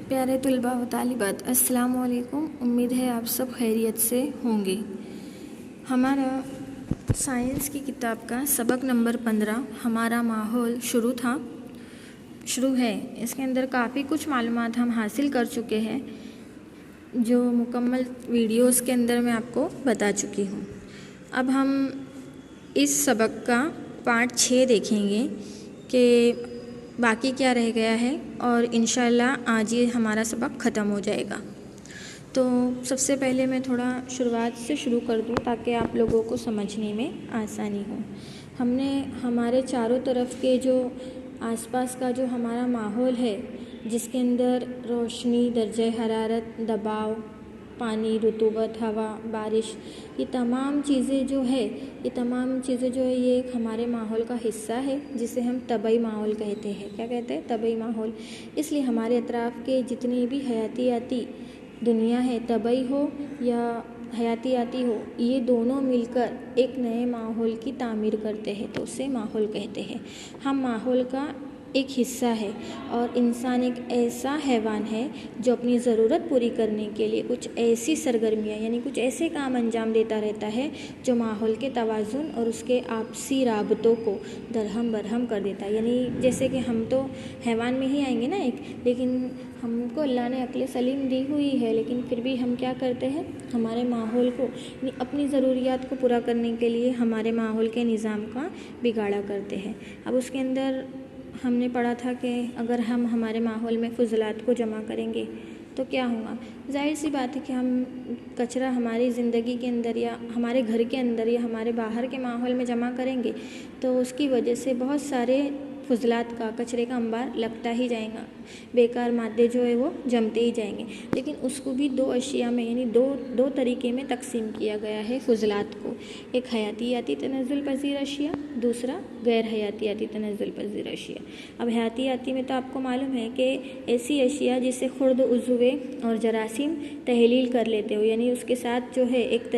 प्यारे तलबा व तालिबात, अस्सलाम वालेकुम। उम्मीद है आप सब खैरियत से होंगे। हमारा साइंस की किताब का सबक नंबर 15 हमारा माहौल शुरू है। इसके अंदर काफ़ी कुछ मालूमात हम हासिल कर चुके हैं, जो मुकम्मल वीडियोस के अंदर मैं आपको बता चुकी हूँ। अब हम इस सबक का पार्ट 6 देखेंगे कि बाकी क्या रह गया है, और इंशाअल्लाह आज ये हमारा सबक ख़त्म हो जाएगा। तो सबसे पहले मैं थोड़ा शुरुआत से शुरू कर दूँ ताकि आप लोगों को समझने में आसानी हो। हमने हमारे चारों तरफ के जो आसपास का जो हमारा माहौल है, जिसके अंदर रोशनी, दर्जे हरारत, दबाव, पानी, रुतूबत, हवा, बारिश, ये तमाम चीज़ें जो है ये एक हमारे माहौल का हिस्सा है, जिसे हम तबई माहौल कहते हैं। क्या कहते हैं? तबई माहौल। इसलिए हमारे अतराफ़ के जितनी भी हयातियाती दुनिया है, तबई हो या हयातियाती हो, ये दोनों मिलकर एक नए माहौल की तामीर करते हैं, तो उसे माहौल कहते हैं। हम माहौल का एक हिस्सा है, और इंसान एक ऐसा हैवान है जो अपनी ज़रूरत पूरी करने के लिए कुछ ऐसी सरगर्मियाँ यानी कुछ ऐसे काम अंजाम देता रहता है जो माहौल के तवाज़ुन और उसके आपसी राबतों को दरहम बरहम कर देता है। यानी जैसे कि हम तो हैवान में ही आएंगे ना एक, लेकिन हमको अल्लाह ने अक्ल सलीम दी हुई है, लेकिन फिर भी हम क्या करते हैं, हमारे माहौल को अपनी ज़रूरियात को पूरा करने के लिए हमारे माहौल के निज़ाम का बिगाड़ा करते हैं। अब उसके अंदर हमने पढ़ा था कि अगर हम हमारे माहौल में फ़ुज़लात को जमा करेंगे तो क्या होगा। जाहिर सी बात है कि हम कचरा हमारी ज़िंदगी के अंदर या हमारे घर के अंदर या हमारे बाहर के माहौल में जमा करेंगे तो उसकी वजह से बहुत सारे फ़ुज़लात का, कचरे का अंबार लगता ही जाएगा, बेकार मादे जो है वो जमते ही जाएंगे। लेकिन उसको भी दो अशिया में यानी दो तरीके में तकसीम किया गया है फ़ुज़लात को। एक हयातियाती तनज़्ज़ुल पज़ीर अशिया, दूसरा गैर हयातियाती तनज़्ज़ुल पज़ीर अशिया। अब हयातियाती में तो आपको मालूम है कि ऐसी अशिया जिसे खुर्द, उज़्वे और जरासीम तहलील कर लेते हो, यानी उसके साथ जो है एक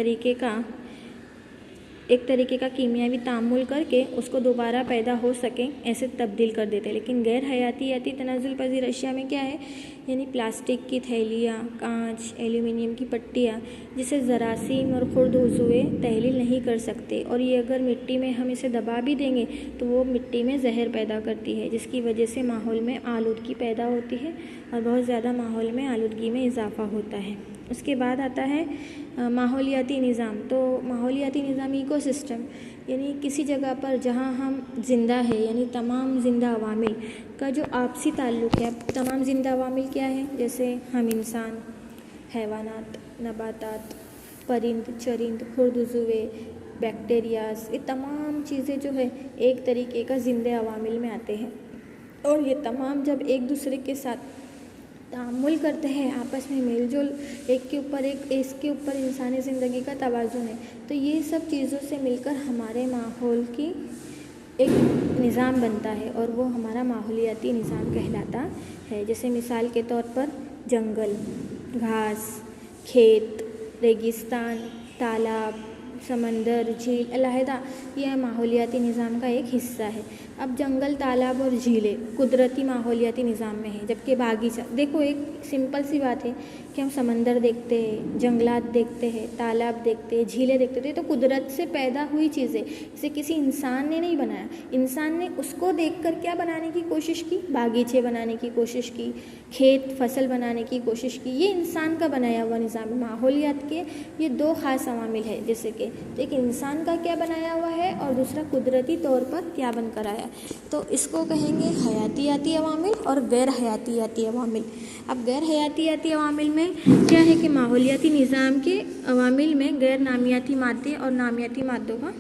तरीके का कीमियावी तामुल करके उसको दोबारा पैदा हो सके ऐसे तब्दील कर देते हैं। लेकिन गैर हयातियाती तनाज़ुल पज़ीर अशिया में क्या है, यानी प्लास्टिक की थैलियाँ, कांच, एल्यूमिनियम की पट्टियाँ, जिसे जरासीम और खुर्द उज़्वे तहलील नहीं कर सकते, और ये अगर मिट्टी में हम इसे दबा भी देंगे तो वो मिट्टी में जहर पैदा करती है, जिसकी वजह से माहौल में आलूदगी पैदा होती है और बहुत ज़्यादा माहौल में आलूदगी में इजाफ़ा होता है। उसके बाद आता है माहौलियाती निज़ाम। तो माहौलियाती निज़ाम इकोसिस्टम, यानी किसी जगह पर जहाँ हम ज़िंदा है, यानी तमाम ज़िंदा अवामिल का जो आपसी ताल्लुक़ है। तमाम ज़िंदा अवामिल क्या है, जैसे हम इंसान, हैवानात, नबातात, परिंद, चरिंद, खुर्द, उज़्वे, बैक्टीरियाज़, ये तमाम चीज़ें जो है एक तरीके का ज़िंदा अवामिल में आते हैं, और ये तमाम जब एक दूसरे के साथ तामुल करते हैं, आपस में मेलजोल, एक के ऊपर एक, इसके ऊपर इंसानी ज़िंदगी का तवाज़ुन है, तो ये सब चीज़ों से मिलकर हमारे माहौल की एक निज़ाम बनता है, और वो हमारा माहौलियाती निज़ाम कहलाता है। जैसे मिसाल के तौर पर जंगल, घास, खेत, रेगिस्तान, तालाब, समंदर, झील, अलहदा, यह माहौलियाती निज़ाम का एक हिस्सा है। अब जंगल, तालाब और झीलें कुदरती माहौलियाती निज़ाम में है, जबकि बागीचा, देखो एक सिंपल सी बात है कि हम समंदर देखते हैं, जंगलात देखते हैं, तालाब देखते हैं, झीलें देखते हैं, तो कुदरत से पैदा हुई चीज़ें, इसे किसी इंसान ने नहीं बनाया। इंसान ने उसको देखकर क्या बनाने की कोशिश की, बागीचे बनाने की कोशिश की, खेत, फसल बनाने की कोशिश की। ये इंसान का बनाया हुआ निज़ाम है। माहौलियात के ये दो ख़ास अवामिल है, जैसे कि एक इंसान का क्या बनाया हुआ है और दूसरा कुदरती तौर पर क्या बनकर आया, तो इसको कहेंगे हयातियाती अवामिल और गैर हयातियाती अवामिल। अब गैर हयातियाती अवामिल में क्या है कि माहौलियाती निज़ाम के अवामिल में गैर नामियाती मादे और नामियाती मादों का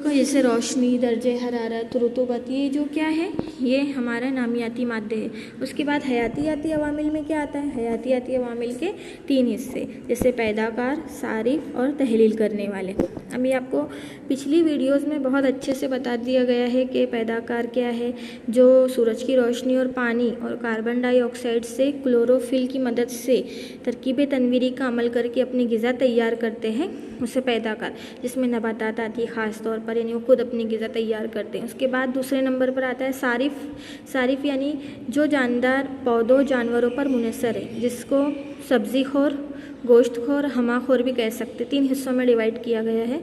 जैसे रोशनी, दर्जे हरारत, रुतूबत, ये जो क्या है, ये हमारा नामियाती मादे है। उसके बाद हयातियाती अवामिल में क्या आता है, हयातियाती अवामिल के 3 हिस्से, जैसे पैदाकार, सारिफ और तहलील करने वाले। अभी आपको पिछली वीडियोस में बहुत अच्छे से बता दिया गया है कि पैदाकार क्या है, जो सूरज की रोशनी और पानी और कार्बन डाइऑक्साइड से क्लोरोफिल की मदद से तरकीब तनवीरी का अमल करके अपनी ग़िज़ा तैयार करते हैं, उसे पैदाकार, जिसमें नबातात आती है, ख़ास तौर पर, यानी वो खुद अपनी ग़िज़ा तैयार करते हैं। उसके बाद दूसरे नंबर पर आता है सारिफ़। सारिफ़ यानी जो जानदार पौधों जानवरों पर मुनहसर है, जिसको सब्ज़ीखोर, गोश्तखोर, हमाखोर भी कह सकते। 3 हिस्सों में डिवाइड किया गया है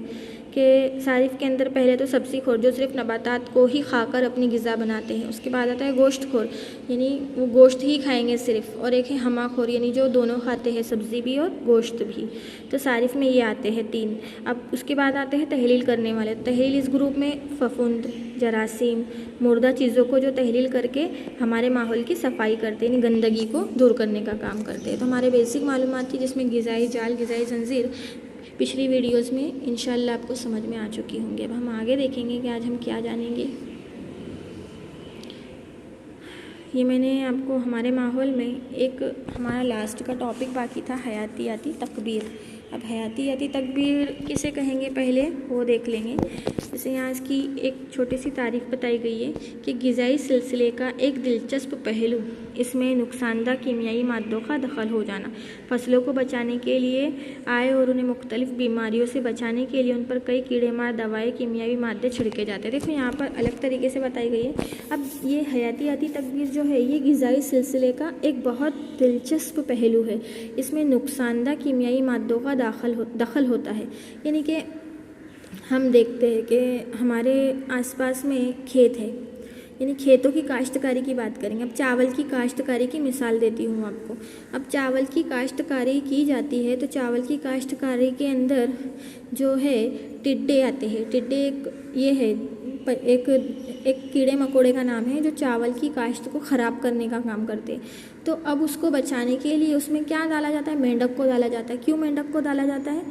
कि सारिफ़ के अंदर पहले तो सब्ज़ीखोर जो सिर्फ नबातात को ही खाकर अपनी ग़िज़ा बनाते हैं। उसके बाद आता है गोश्तखोर, यानी वो गोश्त ही खाएंगे सिर्फ। और एक है हमाखोर, यानी जो दोनों खाते हैं, सब्ज़ी भी और गोश्त भी। तो सारिफ़ में ये आते हैं 3। अब उसके बाद आते हैं तहलील करने वाले। तहलील इस ग्रुप में फफूंद, जरासीम, मुर्दा चीज़ों को जो तहलील करके हमारे माहौल की सफाई करते हैं, यानी गंदगी को दूर करने का काम करते हैं। तो हमारे बेसिक मालूमात थी, जिसमें ग़िज़ाई जाल, ग़िज़ाई ज़ंजीर पिछली वीडियोस में इंशाल्लाह आपको समझ में आ चुकी होंगी। अब हम आगे देखेंगे कि आज हम क्या जानेंगे। ये मैंने आपको हमारे माहौल में एक हमारा लास्ट का टॉपिक बाकी था, हयातियाती तकबीर। अब हयातियाती तकबीर किसे कहेंगे पहले वो देख लेंगे। जैसे यहाँ इसकी एक छोटी सी तारीफ़ बताई गई है कि ग़िज़ाई सिलसिले का एक दिलचस्प पहलू इसमें नुकसानदा कीमियाई मादों का दखल हो जाना। फसलों को बचाने के लिए आए और उन्हें मुख्तलिफ़ बीमारियों से बचाने के लिए उन पर कई कीड़े मार दवाएँ, कीमियाई मादे छिड़के जाते हैं। देखो यहाँ पर अलग तरीके से बताई गई है। अब ये हयातियाती तकबीर जो है, ये ग़िज़ाई सिलसिले का एक बहुत दिलचस्प पहलू है। इसमें नुकसानदा कीमियाई मादों का दखल होता है। यानी कि हम देखते हैं कि हमारे आसपास में खेत है, यानी खेतों की काश्तकारी की बात करेंगे। अब चावल की काश्तकारी की मिसाल देती हूँ आपको। अब चावल की काश्तकारी की जाती है तो चावल की काश्तकारी के अंदर जो है टिड्डे आते हैं। टिड्डे एक कीड़े मकोड़े का नाम है जो चावल की काश्त को ख़राब करने का काम करते हैं। तो अब उसको बचाने के लिए उसमें क्या डाला जाता है? मेंढक को डाला जाता है। क्यों मेंढक को डाला जाता है?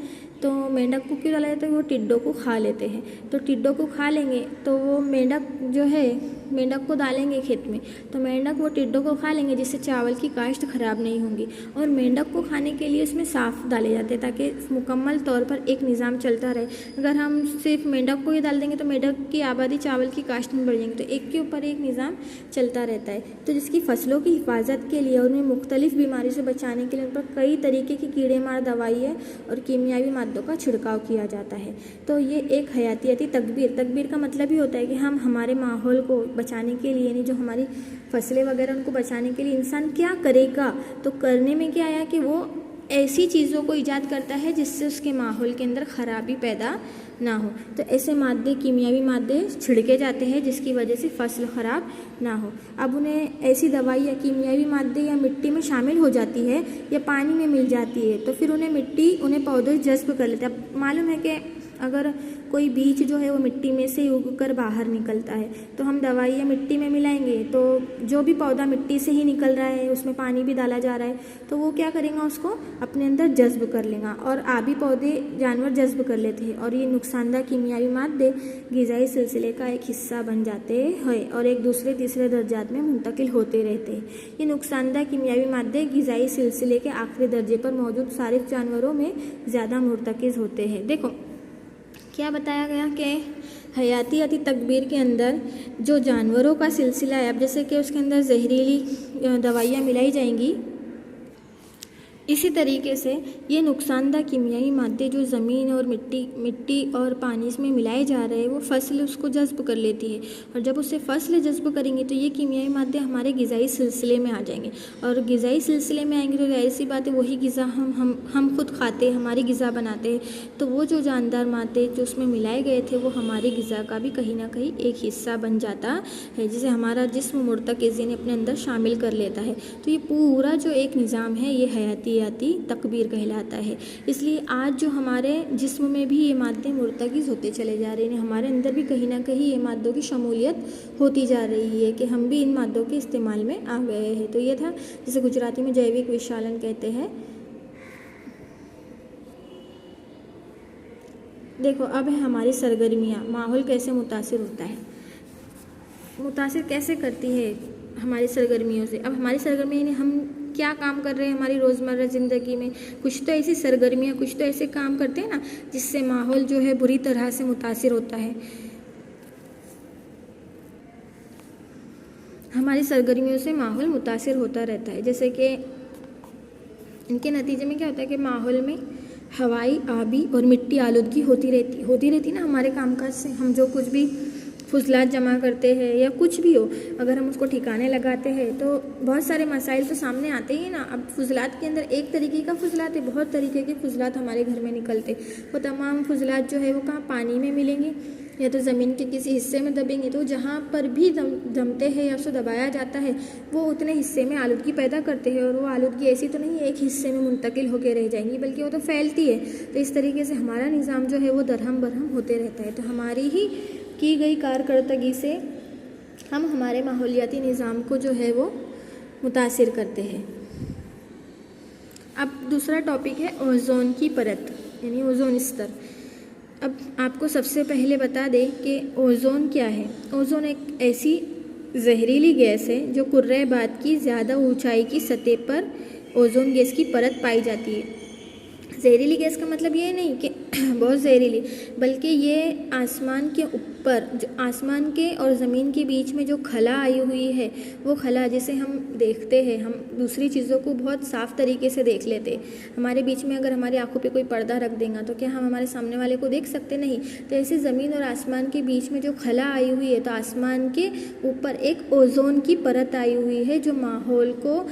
तो मेंढक को क्यों डाला जाता है? वो टिड्डों को खा लेते हैं। तो टिड्डों को खा लेंगे तो वो मेंढक जो है, मेंढक को डालेंगे खेत में तो मेंढक वो टिड्डों को खा लेंगे, जिससे चावल की काश्त ख़राब नहीं होंगी। और मेंढक को खाने के लिए उसमें साफ़ डाले जाते हैं ताकि मुकम्मल तौर पर एक निज़ाम चलता रहे। अगर हम सिर्फ मेंढक को ही डाल देंगे तो मेंढक की आबादी चावल की काश्त में बढ़ जाएंगी, तो एक के ऊपर एक निज़ाम चलता रहता है। तो जिसकी फसलों की हिफाजत के लिए और उन्हें मुख्तलिफ़ बीमारी से बचाने के लिए उन पर कई तरीके की कीड़े मार दवाई और कीमियावी मादों का छिड़काव किया जाता है। तो ये एक हयातियाती तकबीर का मतलब ही होता है कि हम हमारे माहौल को बचाने के लिए, यानी जो हमारी फसलें वगैरह उनको बचाने के लिए इंसान क्या करेगा, तो करने में क्या आया कि वो ऐसी चीज़ों को ईजाद करता है जिससे उसके माहौल के अंदर ख़राबी पैदा ना हो। तो ऐसे मादे, कीमियावी मादे छिड़के जाते हैं जिसकी वजह से फसल ख़राब ना हो। अब उन्हें ऐसी दवाई या कीमियावी मादे या मिट्टी में शामिल हो जाती है या पानी में मिल जाती है तो फिर उन्हें पौधे जज्ब कर लेते हैं। अब मालूम है कि अगर कोई बीज जो है वो मिट्टी में से उग कर बाहर निकलता है तो हम दवाई या मिट्टी में मिलाएंगे तो जो भी पौधा मिट्टी से ही निकल रहा है, उसमें पानी भी डाला जा रहा है, तो वो क्या करेगा, उसको अपने अंदर जज्ब कर लेगा। और आबी पौधे जानवर जज्ब कर लेते हैं और ये नुकसानदा कीमियावी मादे ग़िज़ाई सिलसिले का एक हिस्सा बन जाते हैं और एक दूसरे तीसरे दर्जात में मुंतकिल होते रहते हैं। ये नुकसानदा कीमियावी मादे ग़िज़ाई सिलसिले के आखिरी दर्जे पर मौजूद सारिफ जानवरों में ज़्यादा मुर्तकिज़ होते हैं। देखो क्या बताया गया कि हयातियाती तकबीर के अंदर जो जानवरों का सिलसिला है, अब जैसे कि उसके अंदर जहरीली दवाइयाँ मिलाई जाएंगी, इसी तरीके से ये नुकसानदा कीमियाई मादे जो ज़मीन और मिट्टी और पानी में मिलाए जा रहे हैं वो फसल उसको जज्ब कर लेती है। और जब उससे फसल जज्ब करेंगे तो ये कीमियाई मादे हमारे ग़िज़ाई सिलसिले में आ जाएंगे और ग़िज़ाई सिलसिले में आएंगे तो जाहिर सी बात है वही ग़िज़ा हम खुद खाते हैं, हमारी ग़िज़ा बनाते हैं। तो वो जो जानदार मादे जो उसमें मिलाए गए थे वो हमारी ग़िज़ा का भी कहीं ना कहीं एक हिस्सा बन जाता है, जिसे हमारा जिस्म मुर्तकिज़ यानी अपने अंदर शामिल कर लेता है। तो ये पूरा जो एक निज़ाम है ये हयातियाती तकबीर कहलाता है। इसलिए आज जो हमारे जिस्म में भी ये मादे मुर्तकिज़ होते चले जा रहे हैं, हमारे अंदर भी कहीं ना कहीं ये मादों की शमूलियत होती जा रही है कि हम भी इन मादों के इस्तेमाल में आ गए हैं। तो ये था जिसे गुजराती में जैविक विशालन कहते हैं। देखो अब है हमारी सरगर्मियाँ, माहौल कैसे मुतासिर होता है, मुतासिर कैसे करती है हमारी सरगर्मियों से। अब हमारी सरगर्मियाँ हम क्या काम कर रहे हैं हमारी रोज़मर्रा ज़िंदगी में, कुछ तो ऐसी सरगर्मियाँ, कुछ तो ऐसे काम करते हैं ना जिससे माहौल जो है बुरी तरह से मुतासिर होता है। हमारी सरगर्मियों से माहौल मुतासिर होता रहता है। जैसे कि इनके नतीजे में क्या होता है कि माहौल में हवाई, आबी और मिट्टी आलूदगी होती रहती ना हमारे कामकाज से। हम जो कुछ भी फुजलात जमा करते हैं या कुछ भी हो, अगर हम उसको ठिकाने लगाते हैं तो बहुत सारे मसाइल तो सामने आते ही ना। अब फुजलात के अंदर एक तरीके का फुजलात है, बहुत तरीके के फुजलात हमारे घर में निकलते। वो तमाम फुजलात जो है वो कहाँ पानी में मिलेंगे या तो ज़मीन के किसी हिस्से में दबेंगे। तो जहाँ पर भी जमते हैं या उसको दबाया जाता है वो उतने हिस्से में आलूदगी पैदा करते हैं। और वो आलूदगी ऐसी तो नहीं है एक हिस्से में मुंतकिल होकर रह जाएंगी, बल्कि वो तो फैलती है। तो इस तरीके से हमारा निज़ाम जो है वो दरहम बरहम होते रहता है। तो हमारी ही की गई कारकर्दगी से हम हमारे माहौलियाती निज़ाम को जो है वो मुतासिर करते हैं। अब दूसरा टॉपिक है ओज़ोन की परत यानी ओज़ोन स्तर। अब आपको सबसे पहले बता दें कि ओज़ोन क्या है। ओज़ोन एक ऐसी जहरीली गैस है जो कुर्रे बाद की ज़्यादा ऊंचाई की सतह पर ओज़ोन गैस की परत पाई जाती है। जहरीली गैस का मतलब ये नहीं कि बहुत जहरीली, बल्कि ये आसमान के ऊपर जो आसमान के और ज़मीन के बीच में जो खला आई हुई है, वो खला जिसे हम देखते हैं, हम दूसरी चीज़ों को बहुत साफ़ तरीके से देख लेते हैं। हमारे बीच में अगर हमारी आंखों पे कोई पर्दा रख देंगे तो क्या हम हमारे सामने वाले को देख सकते? नहीं। तो ऐसे ज़मीन और आसमान के बीच में जो खला आई हुई है, तो आसमान के ऊपर एक ओज़ोन की परत आई हुई है जो माहौल को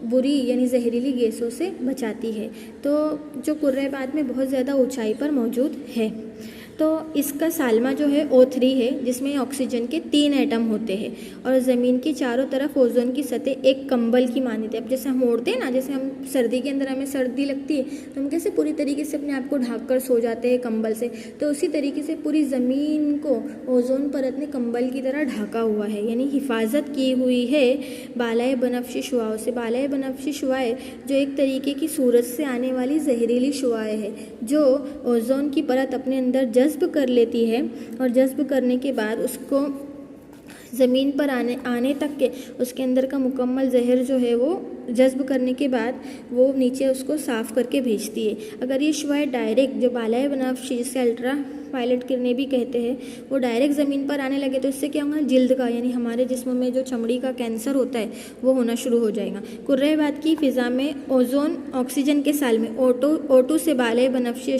बुरी यानी जहरीली गैसों से बचाती है। तो जो कुर्रेबाद में बहुत ज़्यादा ऊंचाई पर मौजूद है। तो इसका सालमा जो है O3 है, जिसमें ऑक्सीजन के 3 एटम होते हैं और ज़मीन की चारों तरफ ओज़ोन की सतह एक कंबल की मानती है। अब जैसे हम ओढ़ते हैं ना, जैसे हम सर्दी के अंदर हमें सर्दी लगती है तो हम कैसे पूरी तरीके से अपने आप को ढक कर सो जाते हैं कंबल से, तो उसी तरीके से पूरी ज़मीन को ओज़ोन परत ने कंबल की तरह ढका हुआ है, यानी हिफाजत की हुई है बालाए बनफशी शुआओं से। बालाए बनफशी शुआएं जो एक तरीके की सूरज से आने वाली जहरीली शुआएं है जो ओज़ोन की परत अपने अंदर जज्ब कर लेती है और जज्ब करने के बाद उसको ज़मीन पर आने तक के उसके अंदर का मुकम्मल जहर जो है वो जज्ब करने के बाद वो नीचे उसको साफ़ करके भेजती है। अगर ये शुआएं डायरेक्ट जो बालाए बनफशी जिसे अल्ट्रा वायलेट किरणें भी कहते हैं, वो डायरेक्ट ज़मीन पर आने लगे तो इससे क्या होगा, जिल्द का यानी हमारे जिस्म में जो चमड़ी का कैंसर होता है वो होना शुरू हो जाएगा। कुर्रेबाद की फ़िज़ा में ओज़ोन ऑक्सीजन के साल में O2 से बालाए बनफशी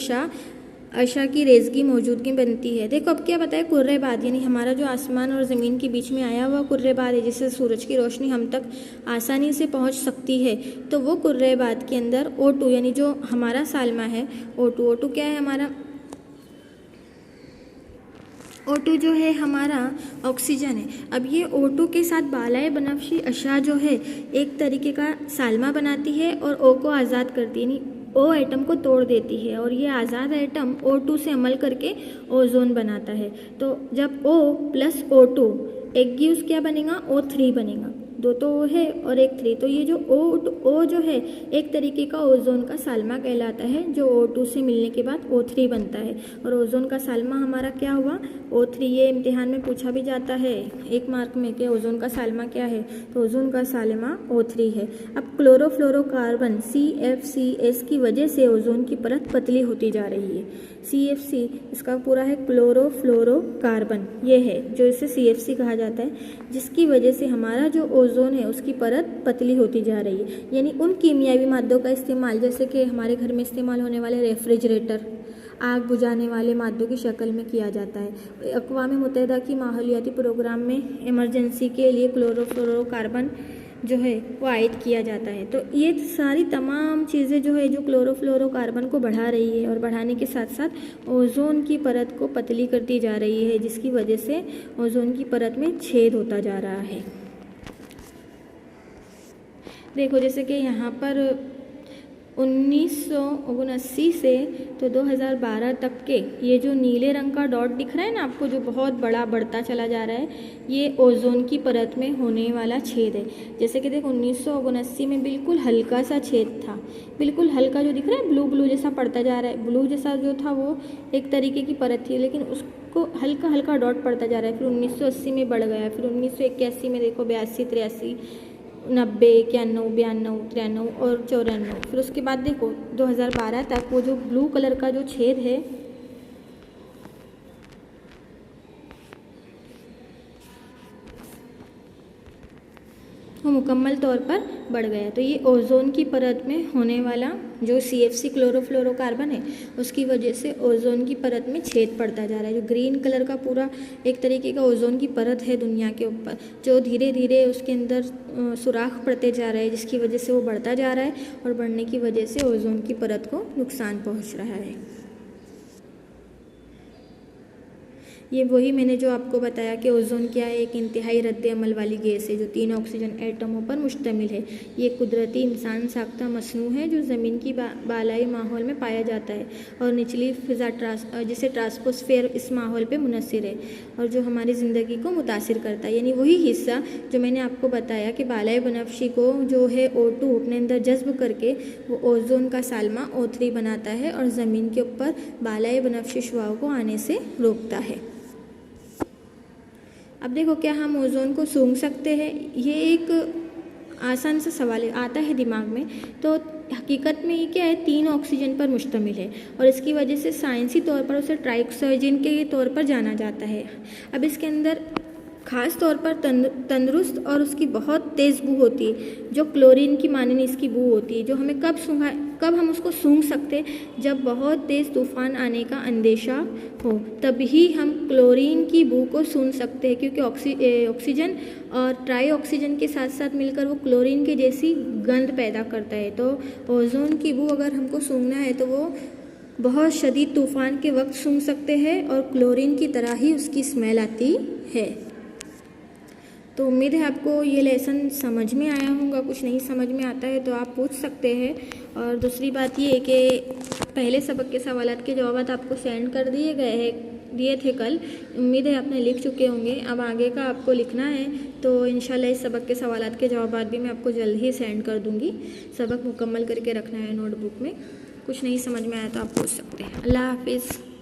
अशा की रेज़गी मौजूदगी बनती है। देखो अब क्या बताए, कुर्रेबाद यानी हमारा जो आसमान और ज़मीन के बीच में आया हुआ कुर्रेबाद है जिससे सूरज की रोशनी हम तक आसानी से पहुंच सकती है, तो वो कुर्रेबाद के अंदर O2 यानी जो हमारा सालमा है O2 क्या है हमारा O2 जो है हमारा ऑक्सीजन है। अब ये O2 के साथ बालाए बनफशी अशा जो है एक तरीके का सालमा बनाती है और O को आज़ाद करती है, यानी O एटम को तोड़ देती है और ये आज़ाद एटम O2 से अमल करके ओज़ोन बनाता है। तो जब O प्लस O2 एक गिव्स क्या बनेगा, O3 बनेगा। दो तो O है और एक 3, तो ये जो O जो है एक तरीके का ओज़ोन का सालमा कहलाता है जो O2 से मिलने के बाद O3 बनता है। और ओज़ोन का सालमा हमारा क्या हुआ, O3। ये इम्तिहान में पूछा भी जाता है 1 मार्क में कि ओज़ोन का सालमा क्या है, तो ओज़ोन का सालमा O3 है। अब क्लोरोफ्लोरोकार्बन CFCS की वजह से ओज़ोन की परत पतली होती जा रही है। CFC इसका पूरा है क्लोरोफ्लोरोकार्बन, ये है जो इसे CFC कहा जाता है, जिसकी वजह से हमारा जो ओज़ोन है उसकी परत पतली होती जा रही है। यानी उन कीमियावी मादों का इस्तेमाल, जैसे कि हमारे घर में इस्तेमाल होने वाले रेफ्रिजरेटर, आग बुझाने वाले मादों की शक्ल में किया जाता है। अक़वाम मुत्तहिदा की माहौलियाती प्रोग्राम में इमरजेंसी के लिए क्लोरोफ्लोरोकार्बन जो है वो आयद किया जाता है। तो ये सारी तमाम चीज़ें जो है जो क्लोरोफ्लोरोकार्बन को बढ़ा रही है और बढ़ाने के साथ साथ ओज़ोन की परत को पतली करती जा रही है, जिसकी वजह से ओज़ोन की परत में छेद होता जा रहा है। देखो जैसे कि यहाँ पर 1979 से तो 2012 तक के ये जो नीले रंग का डॉट दिख रहा है ना आपको, जो बहुत बड़ा बढ़ता चला जा रहा है, ये ओज़ोन की परत में होने वाला छेद है। जैसे कि देखो 1979 में बिल्कुल हल्का सा छेद था, बिल्कुल हल्का जो दिख रहा है ब्लू जैसा पड़ता जा रहा है, ब्लू जैसा जो था वो एक तरीके की परत थी, लेकिन उसको हल्का हल्का डॉट पड़ता जा रहा है। फिर 1980 में बढ़ गया, फिर 1981 में देखो 82, 83, 90, 91, 92, 93 और 94। फिर उसके बाद देखो 2012 तक वो जो ब्लू कलर का जो छेद है वो मुकम्मल तौर पर बढ़ गया। तो ये ओज़ोन की परत में होने वाला जो CFC क्लोरोफ्लोरोकार्बन है उसकी वजह से ओज़ोन की परत में छेद पड़ता जा रहा है। जो ग्रीन कलर का पूरा एक तरीके का ओज़ोन की परत है दुनिया के ऊपर, जो धीरे धीरे उसके अंदर सुराख पड़ते जा रहे हैं, जिसकी वजह से वो बढ़ता जा रहा है और बढ़ने की वजह से ओज़ोन की परत को नुकसान पहुँच रहा है। ये वही मैंने जो आपको बताया कि ओज़ोन क्या है, एक इंतहाई रद्द अमल वाली गैस है जो 3 ऑक्सीजन एटमों पर मुश्तमिल है। ये कुदरती इंसान साख्ता मसनू है जो ज़मीन की बालाई माहौल में पाया जाता है और निचली फ़िज़ा जिसे ट्रांसपोस्फेयर इस माहौल पे मुनस्सिर है और जो हमारी ज़िंदगी को मुतासिर करता है। यानी वही हिस्सा जो मैंने आपको बताया कि बालाई बनफशी को जो है O2 अपने अंदर जज्ब करके वो ओज़ोन का सालमा O3 बनाता है और ज़मीन के ऊपर बालाई बनफशी शुआओं को आने से रोकता है। अब देखो, क्या हम ओज़ोन को सूंघ सकते हैं? ये एक आसान सा सवाल आता है दिमाग में। तो हकीकत में ये क्या है, 3 ऑक्सीजन पर मुश्तमिल है और इसकी वजह से साइंसी तौर पर उसे ट्राइऑक्सीजन के तौर पर जाना जाता है। अब इसके अंदर ख़ास तौर पर तंदुरुस्त और उसकी बहुत तेज़ बू होती है, जो क्लोरीन की माननी इसकी बू होती है, जो हमें कब हम उसको सूंघ सकते, जब बहुत तेज़ तूफ़ान आने का अंदेशा हो, तभी हम क्लोरीन की बू को सूंघ सकते हैं, क्योंकि ऑक्सीजन और ट्राई ऑक्सीजन के साथ साथ मिलकर वो क्लोरीन के जैसी गंध पैदा करता है। तो ओज़ोन की बू अगर हमको सूंघना है तो वो बहुत शदीद तूफ़ान के वक्त सूंघ सकते हैं और क्लोरीन की तरह ही उसकी स्मेल आती है। तो उम्मीद है आपको ये लेसन समझ में आया होगा। कुछ नहीं समझ में आता है तो आप पूछ सकते हैं। और दूसरी बात ये है कि पहले सबक के सवालात के जवाब आपको सेंड कर दिए थे कल। उम्मीद है आपने लिख चुके होंगे। अब आगे का आपको लिखना है, तो इंशाल्लाह इस सबक के सवालात के जवाब भी मैं आपको जल्द ही सेंड कर दूँगी। सबक मुकम्मल करके रखना है नोटबुक में। कुछ नहीं समझ में आया तो आप पूछ सकते हैं। अल्लाह हाफिज़।